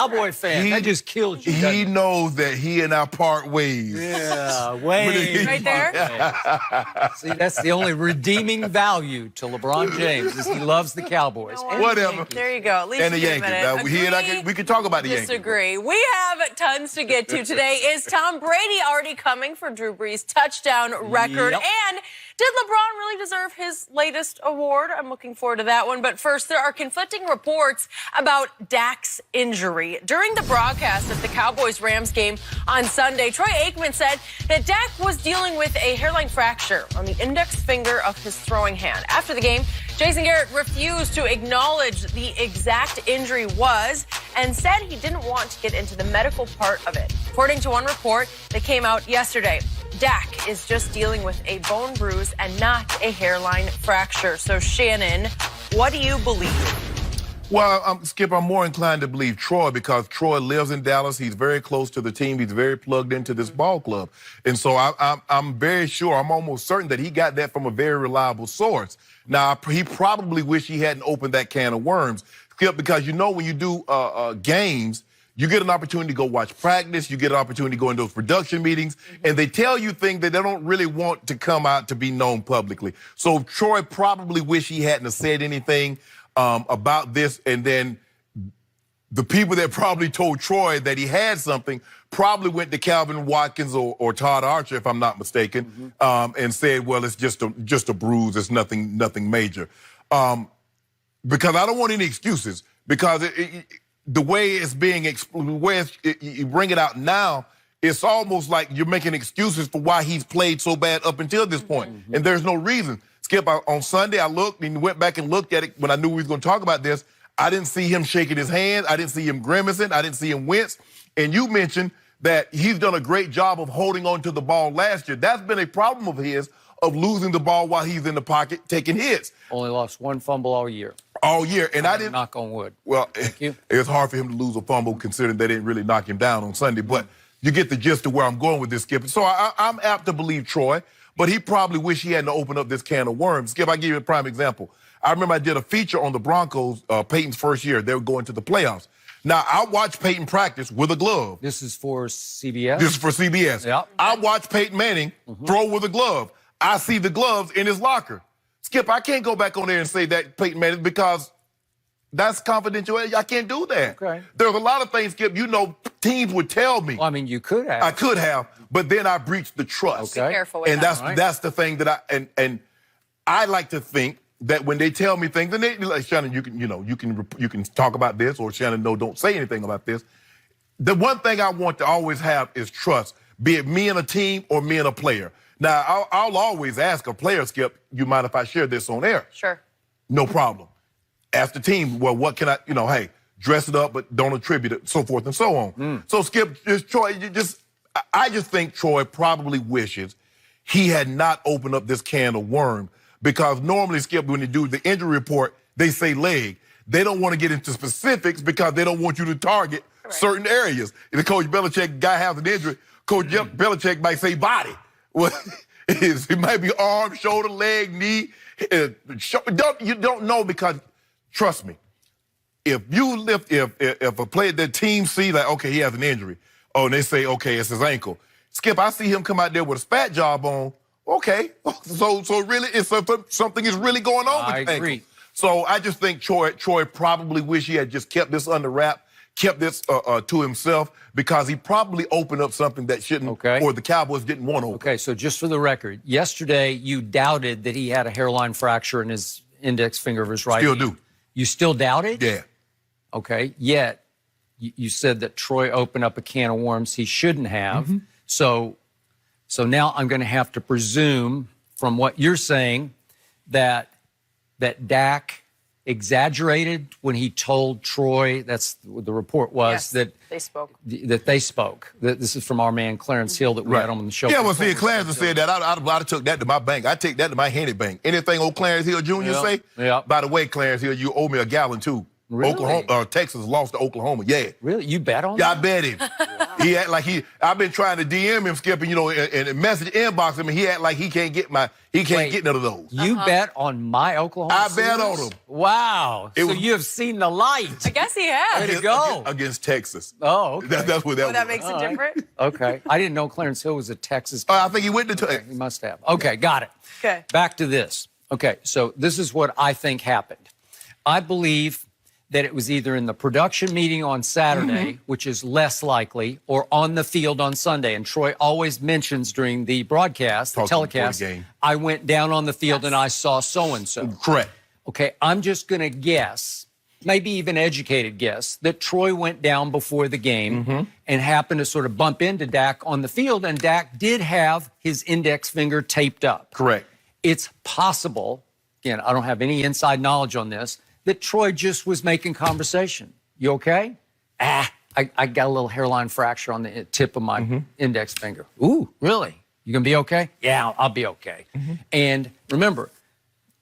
Cowboy fan. That just killed you. He knows that he and I part ways. Yeah, ways. Right there. See, that's the only redeeming value to LeBron James is he loves the Cowboys. No, And whatever. There you go. At least And the you give Yankees. it. Now, we can talk about the Yankees. Disagree. We have tons to get to today. Is Tom Brady already coming for Drew Brees' touchdown record? Yep. And did LeBron really deserve his latest award? I'm looking forward to that one. But first, there are conflicting reports about Dak's injury. During the broadcast of the Cowboys-Rams game on Sunday, Troy Aikman said that Dak was dealing with a hairline fracture on the index finger of his throwing hand. After the game, Jason Garrett refused to acknowledge the exact injury was and said he didn't want to get into the medical part of it. According to one report that came out yesterday, Dak is just dealing with a bone bruise and not a hairline fracture. So, Shannon, what do you believe? Well, Skip, I'm more inclined to believe Troy because Troy lives in Dallas. He's very close to the team. He's very plugged into this ball club. And so I'm very sure, I'm almost certain that he got that from a very reliable source. Now, he probably wish he hadn't opened that can of worms, Skip, because you know when you do games, you get an opportunity to go watch practice. You get an opportunity to go in those production meetings. And they tell you things that they don't really want to come out to be known publicly. So Troy probably wish he hadn't said anything about this. And then the people that probably told Troy that he had something probably went to Calvin Watkins or Todd Archer, if I'm not mistaken, and said, well, it's just a bruise. It's nothing major. Because I don't want any excuses. Because the way it's being, you bring it out now, it's almost like you're making excuses for why he's played so bad up until this point. And there's no reason. Skip, on Sunday, I looked and went back and looked at it when I knew we was going to talk about this. I didn't see him shaking his hand. I didn't see him grimacing. I didn't see him wince. And you mentioned that he's done a great job of holding on to the ball last year. That's been a problem of his, of losing the ball while he's in the pocket, taking hits. Only lost one fumble all year. All year. And I didn't... Knock on wood. Well, it's hard for him to lose a fumble considering they didn't really knock him down on Sunday. But you get the gist of where I'm going with this, Skip. So I'm apt to believe Troy, but he probably wish he hadn't opened up this can of worms. Skip, I'll give you a prime example. I remember I did a feature on the Broncos, Peyton's first year. They were going to the playoffs. Now, I watched Peyton practice with a glove. This is for CBS? This is for CBS. Yep. I watched Peyton Manning throw with a glove. I see the gloves in his locker. Skip, I can't go back on there and say that Peyton Manning because that's confidential. I can't do that. Okay. There's a lot of things, Skip, you know, teams would tell me. Well, I mean, you could have. I could have, but then I breached the trust. Okay. Be careful with And that. that's the thing that and I like to think that when they tell me things, and they like Shannon, you can talk about this, or Shannon, no, don't say anything about this. The one thing I want to always have is trust, be it me and a team or me and a player. Now, I'll always ask a player, Skip, you mind if I share this on air? Sure. No problem. Ask the team, well, what can I, hey, dress it up, but don't attribute it, so forth and so on. So, Skip, Troy, I just think Troy probably wishes he had not opened up this can of worms because normally, Skip, when they do the injury report, they say leg. They don't want to get into specifics because they don't want you to target certain areas. If Coach Belichick guy has an injury, Coach Belichick might say body. Well, it might be arm, shoulder, leg, knee. You don't know because, trust me, if a player, the team see like, okay, he has an injury, and they say, okay, it's his ankle. Skip, I see him come out there with a spat job on. Okay, so really, it's something is really going on with the agree. ankle. So I just think Troy probably wish he had just kept this under wrap, kept this to himself, because he probably opened up something that shouldn't, or the Cowboys didn't want to open. Okay, so just for the record, yesterday you doubted that he had a hairline fracture in his index finger of his right hand. Still do. You still doubt it? Yeah. Okay, yet you said that Troy opened up a can of worms he shouldn't have. So now I'm going to have to presume from what you're saying that Dak exaggerated when he told Troy, that's what the report was, that they spoke. This is from our man Clarence Hill that we had on the show. Yeah, well, see, Clarence said that. I'd have took that to my bank. I'd take that to my handy bank. Anything old Clarence Hill Jr. say? Yeah. By the way, Clarence Hill, you owe me a gallon, too. Really? Texas lost to Oklahoma. Yeah. Really? You bet on Yeah, that? I bet him. He act like I've been trying to DM him, Skip, and, and message inbox him, and he act like he can't get none of those. You bet on my Oklahoma I Sooners? bet on him. Wow. So you have seen the light. I guess he has. Way to go. Against Texas. Oh, okay. That's what that was. That makes it different. Okay. I didn't know Clarence Hill was a Texas. I think he went to Texas. He must have. Okay, got it. Okay. Back to this. Okay, so this is what I think happened. I believe that it was either in the production meeting on Saturday, which is less likely, or on the field on Sunday. And Troy always mentions during the broadcast, the telecast, I went down on the field and I saw so-and-so. Correct. Okay, I'm just going to guess, maybe even educated guess, that Troy went down before the game and happened to sort of bump into Dak on the field, and Dak did have his index finger taped up. Correct. It's possible, again, I don't have any inside knowledge on this, that Troy just was making conversation. You okay? I got a little hairline fracture on the tip of my index finger. Ooh, really? You gonna be okay? Yeah, I'll be okay. And remember,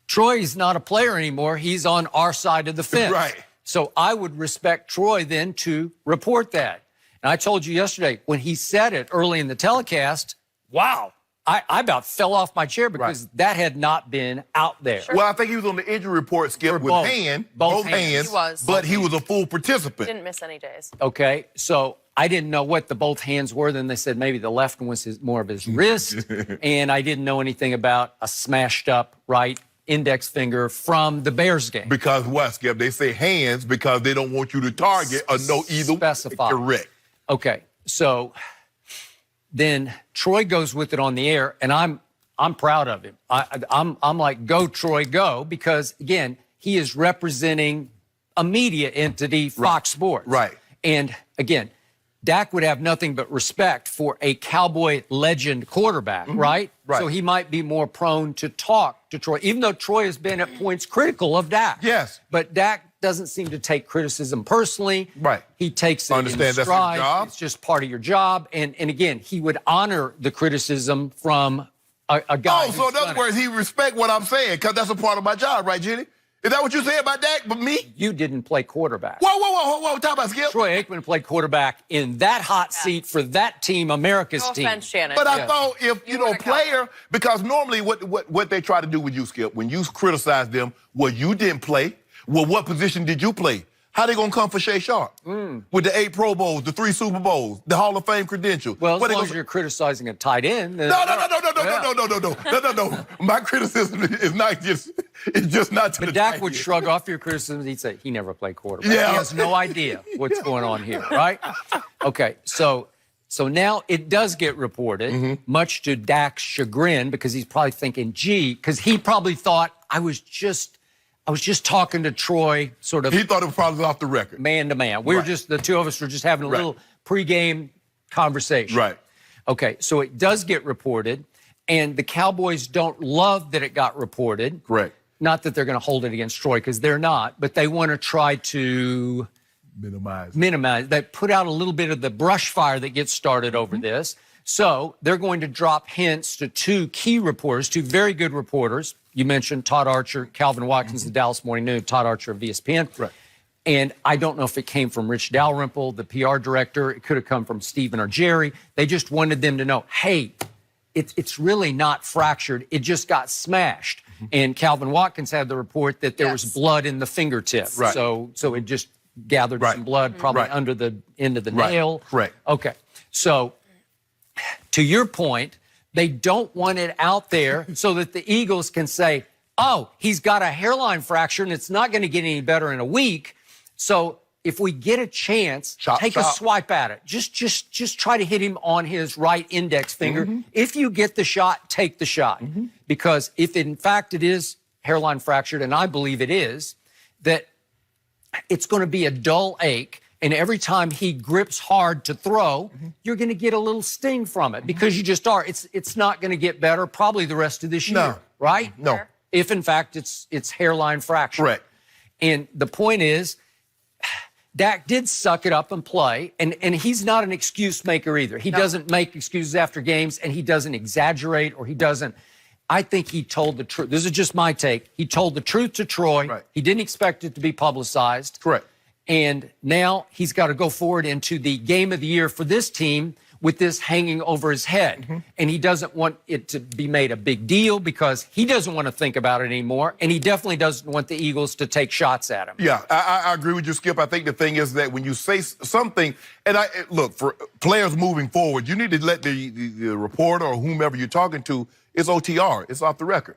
Troy's not a player anymore. He's on our side of the fence. Right. So I would respect Troy then to report that. And I told you yesterday, when he said it early in the telecast, wow, I about fell off my chair because that had not been out there. Sure. Well, I think he was on the injury report, Skip, with both hands. He was. But he was a full participant. Didn't miss any days. Okay, so I didn't know what the both hands were. Then they said maybe the left one was more of his wrist. And I didn't know anything about a smashed up right index finger from the Bears game. Because what, Skip? They say hands because they don't want you to target or know either. Specify. Correct. Okay, so then Troy goes with it on the air, and I'm proud of him. I'm like, go Troy, go, because again, he is representing a media entity, Fox Sports. Right. And again, Dak would have nothing but respect for a Cowboy legend quarterback, right? Right. So he might be more prone to talk to Troy, even though Troy has been at points critical of Dak. Yes. But Dak doesn't seem to take criticism personally. Right. He takes it Understand in that's his stride. job. It's just part of your job. And again, he would honor the criticism from a guy. Oh, so in other words, he respect what I'm saying because that's a part of my job, right, Jenny? Is that what you say about Dak, but me? You didn't play quarterback. Whoa, talk about Skip. Troy Aikman played quarterback in that hot seat for that team, America's team. No offense, Shannon. But I thought if, player, because normally what they try to do with you, Skip, when you criticize them, well, you didn't play. Well, what position did you play? How they gonna come for Shea Sharp? With the 8 Pro Bowls, the 3 Super Bowls, the Hall of Fame credential. Well, as long as you're criticizing a tight end. No. My criticism is not just, it's just not to the Dak would shrug off your criticism. He'd say, he never played quarterback. Yeah. He has no idea what's going on here, right? Okay, so now it does get reported, much to Dak's chagrin, because he's probably thinking, gee, because he probably thought, I was just talking to Troy sort of. He thought it was probably off the record. Man to man. We were just, the two of us were just having a little pregame conversation. Right. Okay, so it does get reported, and the Cowboys don't love that it got reported. Correct. Not that they're going to hold it against Troy, because they're not, but they want to try to minimize. They put out a little bit of the brush fire that gets started over this. So they're going to drop hints to 2 key reporters, 2 very good reporters. You mentioned Todd Archer, Calvin Watkins, the Dallas Morning News, Todd Archer of ESPN. Right. And I don't know if it came from Rich Dalrymple, the PR director. It could have come from Stephen or Jerry. They just wanted them to know, hey, it's really not fractured. It just got smashed. And Calvin Watkins had the report that there was blood in the fingertip. Right. So it just gathered some blood probably under the end of the nail. Correct. Okay. So to your point, they don't want it out there so that the Eagles can say, oh, he's got a hairline fracture and it's not going to get any better in a week. So if we get a chance, take a swipe at it. Just try to hit him on his right index finger. If you get the shot, take the shot. Because if in fact it is hairline fractured, and I believe it is, that it's going to be a dull ache. And every time he grips hard to throw, you're going to get a little sting from it because you just are. It's not going to get better probably the rest of this year, right? No. If in fact it's hairline fracture. Correct. And the point is, Dak did suck it up and play, and he's not an excuse maker either. He doesn't make excuses after games, and he doesn't exaggerate, or he doesn't. I think he told the truth. This is just my take. He told the truth to Troy. Right. He didn't expect it to be publicized. Correct. And now he's got to go forward into the game of the year for this team with this hanging over his head. And he doesn't want it to be made a big deal because he doesn't want to think about it anymore. And he definitely doesn't want the Eagles to take shots at him. Yeah, I agree with you, Skip. I think the thing is that when you say something, and look, for players moving forward, you need to let the reporter or whomever you're talking to, it's OTR, it's off the record.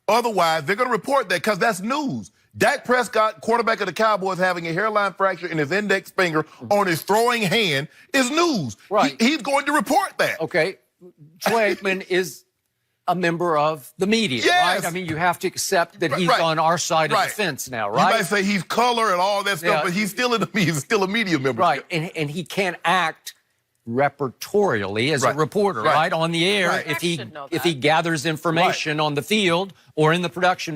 Otherwise, they're going to report that because that's news. Dak Prescott, quarterback of the Cowboys, having a hairline fracture in his index finger on his throwing hand is news. Right. He's going to report that. Okay. Troy Aikman is a member of the media, Yes. right? I mean, you have to accept that he's Right. on our side of Right. the fence now, You right? might say he's color and all that stuff, Yeah. but he's still a media member. Right. And he can't act repertorially as a Right. reporter, Right. right? On the air Right. if Should know he that. gathers information on the field or in the production